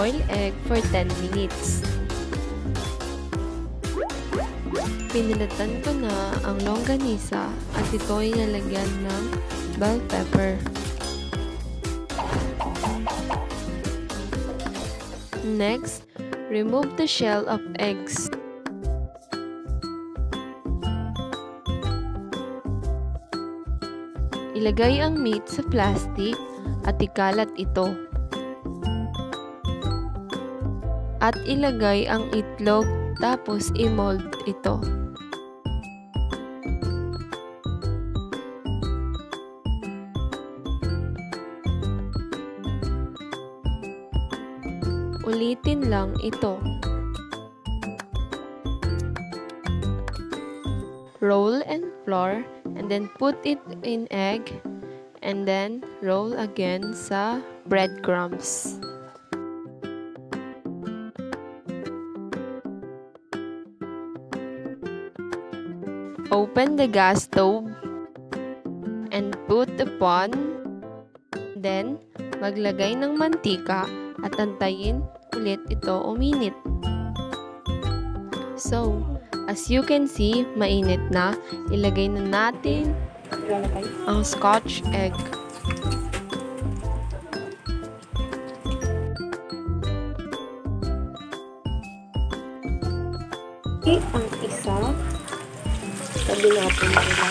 boil egg for 10 minutes. Pinilatan ko na ang longganisa at ito ay nalagyan ng bell pepper. Next, remove the shell of eggs. Ilagay ang meat sa plastic at ikalat ito. At ilagay ang itlog tapos i-mold ito. Ulitin lang ito. Roll and flour and then put it in egg and then roll again sa breadcrumbs. Open the gas stove and put the pan. Then, maglagay ng mantika at antayin ulit ito uminit. So, as you can see, mainit na. Ilagay na natin ang Scotch egg. Ang isa, sabi natin nila.